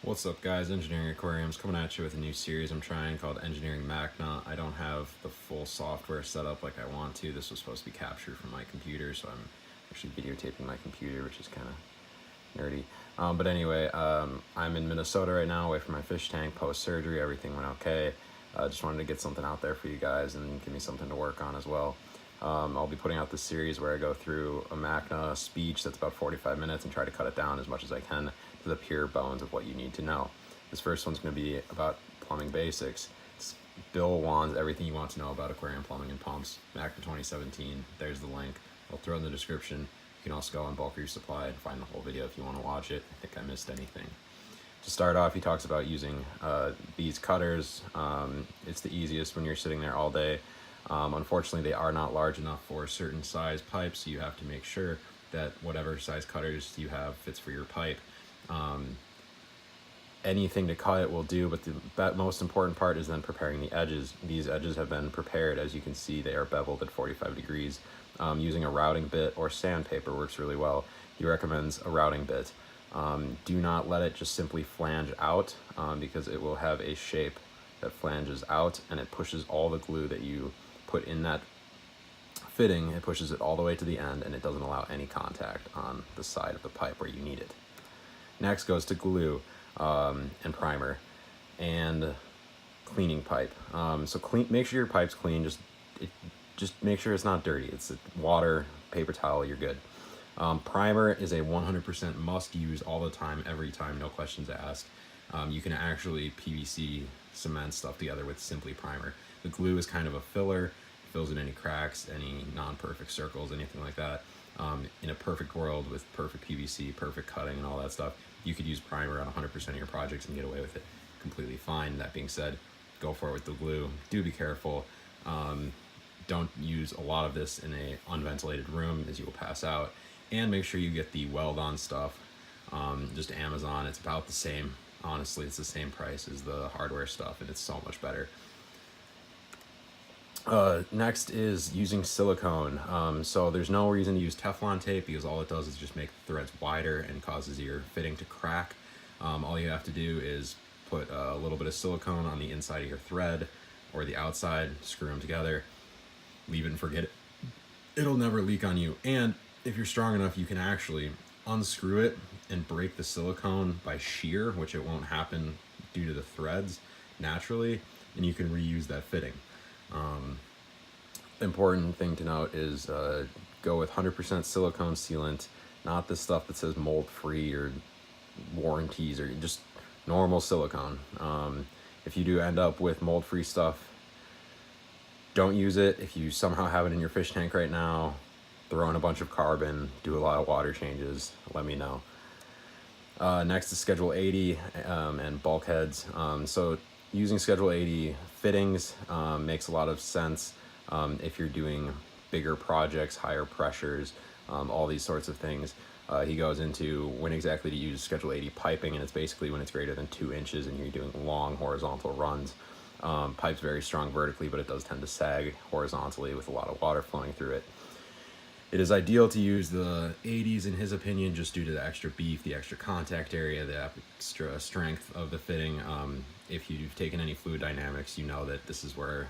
What's up guys, Engineering Aquariums coming at you with a new series I'm trying called EngineeringAquariums. I don't have the full software set up like I want to. This was supposed to be captured from my computer, so I'm actually videotaping my computer, which is kind of nerdy. But anyway, I'm in Minnesota right now, away from my fish tank, post-surgery. Everything went okay. Just wanted to get something out there for you guys and give me something to work on as well. I'll be putting out this series where I go through a eMACNA speech that's about 45 minutes and try to cut it down as much as I can to the pure bones of what you need to know. This first one's going to be about plumbing basics. It's Bill Wan's Everything You Want to Know About Aquarium Plumbing and Pumps, EMACNA 2017. There's the link. I'll throw it in the description. You can also go on Bulk Resupply and find the whole video if you want to watch it. I think I missed anything. To start off, he talks about using these cutters. It's the easiest when you're sitting there all day. Unfortunately, they are not large enough for certain size pipes, so you have to make sure that whatever size cutters you have fits for your pipe. Anything to cut it will do, but the most important part is then preparing the edges. These edges have been prepared. As you can see, they are beveled at 45 degrees. Using a routing bit or sandpaper works really well. He recommends a routing bit. Do not let it just simply flange out because it will have a shape that flanges out and it pushes all the glue that you put in that fitting. It pushes it all the way to the end and it doesn't allow any contact on the side of the pipe where you need it. Next goes to glue and primer and cleaning pipe. Make sure your pipe's clean. Just make sure it's not dirty. It's water, paper towel, you're good. Primer is a 100% must use all the time, every time, no questions asked. You can actually PVC cement stuff together with simply primer. The glue is kind of a filler, fills in any cracks, any non-perfect circles, anything like that. In a perfect world with perfect PVC, perfect cutting and all that stuff, you could use primer on 100% of your projects and get away with it completely fine. That being said, go for it with the glue. Do be careful. Don't use a lot of this in a unventilated room as you will pass out. And make sure you get the weld-on stuff. Just Amazon, it's about the same. Honestly, it's the same price as the hardware stuff and it's so much better. Next is using silicone. So there's no reason to use Teflon tape because all it does is just make the threads wider and causes your fitting to crack. All you have to do is put a little bit of silicone on the inside of your thread or the outside, screw them together, leave it and forget it. It'll never leak on you. And if you're strong enough, you can actually unscrew it and break the silicone by shear, which it won't happen due to the threads naturally, and you can reuse that fitting. Important thing to note is go with 100% silicone sealant, not the stuff that says mold free or warranties, or just normal silicone. If you do end up with mold free stuff, don't use it. If you somehow have it in your fish tank right now, throw in a bunch of carbon, do a lot of water changes, let me know. Next is Schedule 80 and bulkheads. So using Schedule 80 fittings makes a lot of sense if you're doing bigger projects, higher pressures, all these sorts of things. He goes into when exactly to use Schedule 80 piping, and it's basically when it's greater than 2 inches and you're doing long horizontal runs. Pipe's very strong vertically, but it does tend to sag horizontally with a lot of water flowing through it. It is ideal to use the 80s in his opinion, just due to the extra beef, the extra contact area, the extra strength of the fitting. If you've taken any fluid dynamics, you know that this is where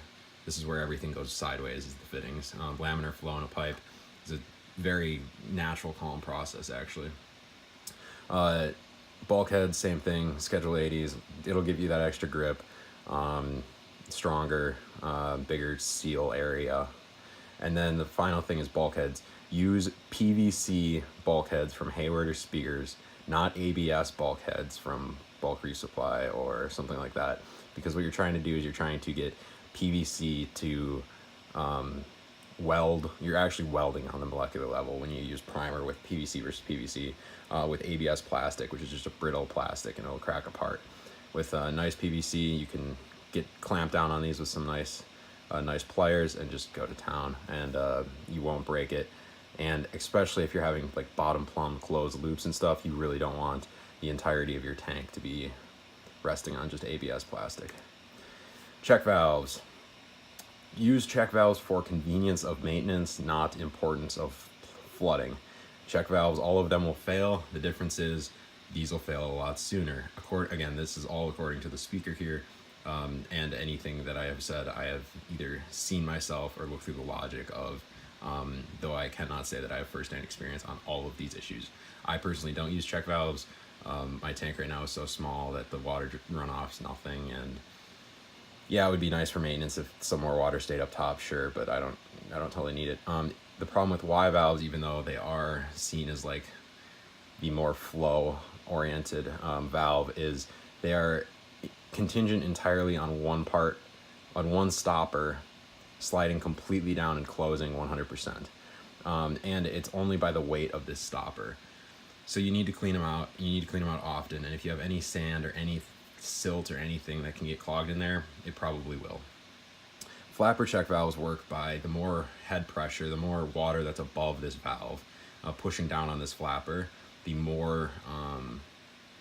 everything goes sideways, is the fittings. Laminar flow in a pipe is a very natural, calm process actually. Bulkheads, same thing, Schedule 80s, it'll give you that extra grip, stronger, bigger seal area. And then the final thing is bulkheads. Use PVC bulkheads from Hayward or Spears, not ABS bulkheads from Bulk Resupply or something like that. Because what you're trying to do is you're trying to get PVC to weld. You're actually welding on the molecular level when you use primer with PVC versus PVC. With ABS plastic, which is just a brittle plastic and it'll crack apart. With nice PVC, you can get clamped down on these with some nice pliers and just go to town, and you won't break it. And especially if you're having like bottom plumb closed loops and stuff, you really don't want the entirety of your tank to be resting on just ABS plastic. Check valves. Use check valves for convenience of maintenance, not importance of flooding. Check valves, all of them will fail. The difference is these will fail a lot sooner. Again, this is all according to the speaker here, and anything that I have said, I have either seen myself or looked through the logic of, though I cannot say that I have firsthand experience on all of these issues. I personally don't use check valves. My tank right now is so small that the water runoff is nothing, and yeah, it would be nice for maintenance if some more water stayed up top, sure, but I don't totally need it. The problem with Y valves, even though they are seen as like the more flow oriented valve, is they are contingent entirely on one stopper sliding completely down and closing 100%. And it's only by the weight of this stopper. So you need to clean them out. You need to clean them out often. And if you have any sand or any silt or anything that can get clogged in there, it probably will. Flapper check valves work by the more head pressure, the more water that's above this valve pushing down on this flapper, the more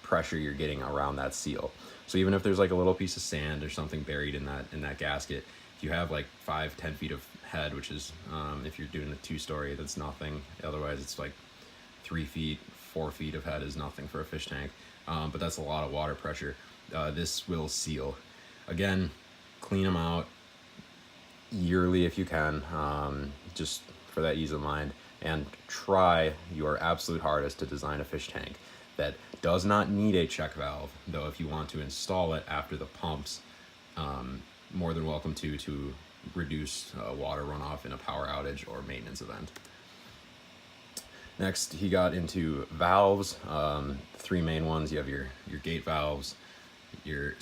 pressure you're getting around that seal. So even if there's like a little piece of sand or something buried in that gasket, if you have like 5-10 feet of head, which is if you're doing a 2-story, that's nothing. Otherwise it's like 3 feet, 4 feet of head is nothing for a fish tank, but that's a lot of water pressure. This will seal. Again, clean them out yearly if you can, just for that ease of mind, and try your absolute hardest to design a fish tank that does not need a check valve, though if you want to install it after the pumps, more than welcome to reduce water runoff in a power outage or maintenance event. Next, he got into valves. 3 main ones. You have your gate valves, your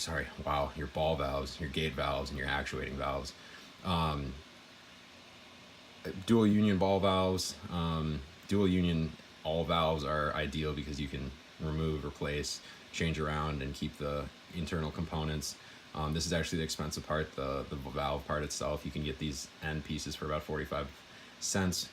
ball valves, your gate valves, and your actuating valves. Dual union ball valves, dual union all valves are ideal because you can remove, replace, change around, and keep the internal components. This is actually the expensive part, the valve part itself. You can get these end pieces for about 45 cents.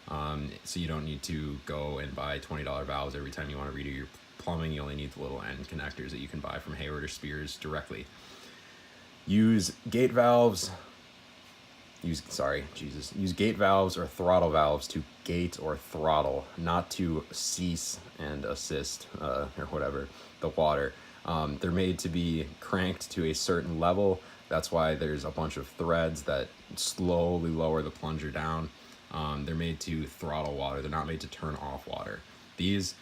So you don't need to go and buy $20 valves every time you want to redo your plumbing. You only need the little end connectors that you can buy from Hayward or Spears directly. Use gate valves. Use gate valves or throttle valves to gate or throttle, not to cease and assist or whatever the water. They're made to be cranked to a certain level. That's why there's a bunch of threads that slowly lower the plunger down. They're made to throttle water. They're not made to turn off water. These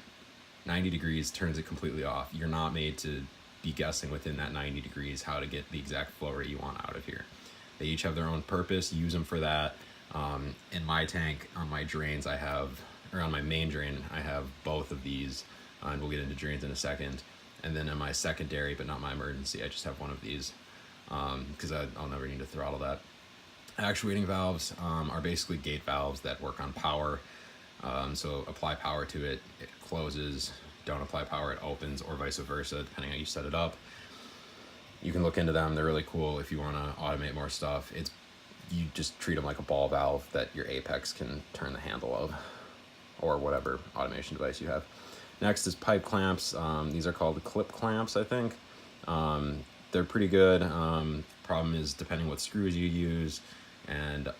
90 degrees turns it completely off. You're not made to be guessing within that 90 degrees how to get the exact flow rate you want out of here. They each have their own purpose. Use them for that. In my tank, on my drains, on my main drain, I have both of these, and we'll get into drains in a second. And then in my secondary, but not my emergency, I just have one of these because I'll never need to throttle that. Actuating valves are basically gate valves that work on power. So apply power to it, it closes. Don't apply power, it opens, or vice versa, depending how you set it up. You can look into them. They're really cool if you want to automate more stuff. You just treat them like a ball valve that your Apex can turn the handle of, or whatever automation device you have. Next is pipe clamps. These are called clip clamps, I think. They're pretty good. Problem is, depending what screws you use and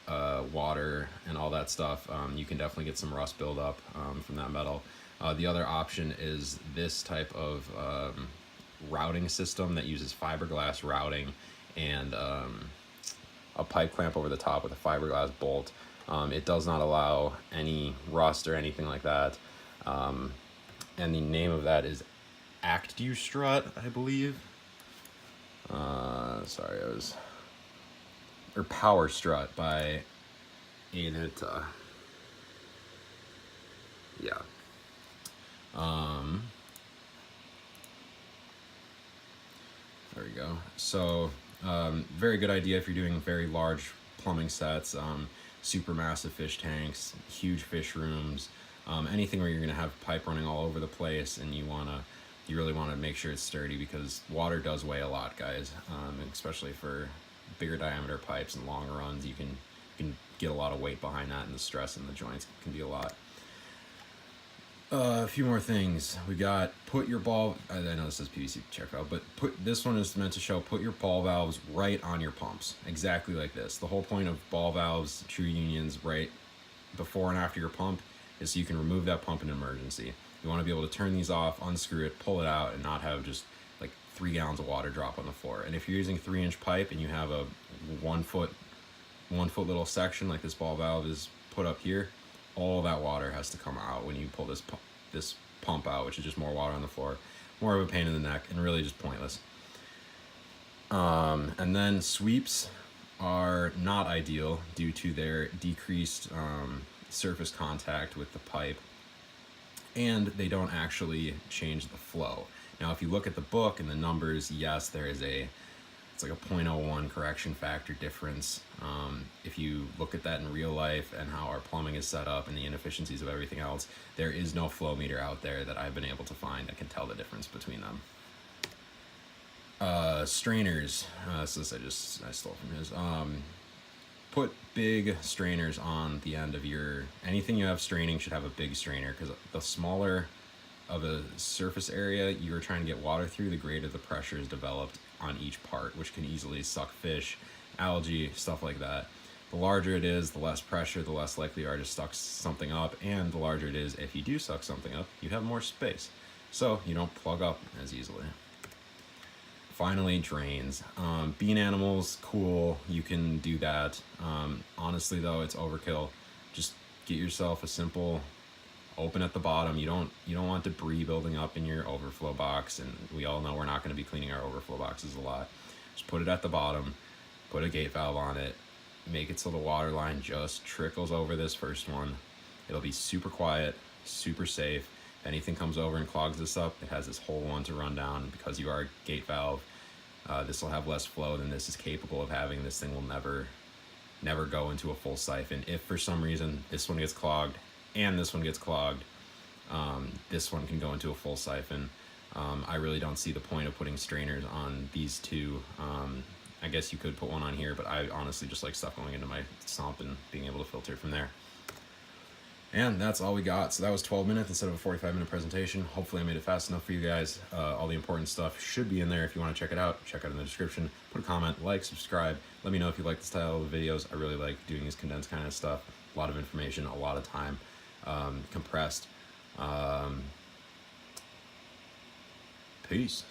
water and all that stuff, you can definitely get some rust buildup from that metal. The other option is this type of routing system that uses fiberglass routing and a pipe clamp over the top with a fiberglass bolt. It does not allow any rust or anything like that. And the name of that is ABRIDGED, I believe. Power Strut by Anita. Yeah. There we go. So, very good idea if you're doing very large plumbing sets, super massive fish tanks, huge fish rooms, anything where you're going to have pipe running all over the place, and you really want to make sure it's sturdy, because water does weigh a lot, guys, especially for bigger diameter pipes and long runs. You can get a lot of weight behind that, and the stress in the joints can be a lot. A few more things. We got put your ball, I know this says PVC check valve, but this one is meant to show put your ball valves right on your pumps, exactly like this. The whole point of ball valves, true unions, right before and after your pump, is so you can remove that pump in an emergency. You want to be able to turn these off, unscrew it, pull it out, and not have just like 3 gallons of water drop on the floor. And if you're using 3-inch pipe and you have a 1 foot little section like this ball valve is put up here, all that water has to come out when you pull this pump out, which is just more water on the floor, more of a pain in the neck, and really just pointless. And then sweeps are not ideal due to their decreased surface contact with the pipe, and they don't actually change the flow. Now, if you look at the book and the numbers, yes, there is it's like a 0.01 correction factor difference. If you look at that in real life and how our plumbing is set up and the inefficiencies of everything else, there is no flow meter out there that I've been able to find that can tell the difference between them. Strainers, so this I stole from his. Put big strainers on the end of anything you have straining should have a big strainer, because the smaller of a surface area you're trying to get water through, the greater the pressure is developed on each part, which can easily suck fish, algae, stuff like that. The larger it is, the less pressure, the less likely you are to suck something up, and the larger it is, if you do suck something up, you have more space, so you don't plug up as easily. Finally, drains. Bean animals, cool, you can do that. Honestly though, it's overkill. Just get yourself a simple open at the bottom. You don't want debris building up in your overflow box, and we all know we're not going to be cleaning our overflow boxes a lot. Just put it at the bottom, put a gate valve on it, make it so the water line just trickles over this first one. It'll be super quiet, super safe. If anything comes over and clogs this up, it has this whole one to run down. Because you are a gate valve, this will have less flow than this is capable of having. This thing will never go into a full siphon. If for some reason this one gets clogged and this one gets clogged, this one can go into a full siphon. I really don't see the point of putting strainers on these two. I guess you could put one on here, but I honestly just like stuff going into my sump and being able to filter from there. And that's all we got. So that was 12 minutes instead of a 45-minute presentation. Hopefully I made it fast enough for you guys. All the important stuff should be in there if you want to check it out. Check out in the description. Put a comment, like, subscribe. Let me know if you like the style of the videos. I really like doing these condensed kind of stuff. A lot of information, a lot of time, compressed. Peace.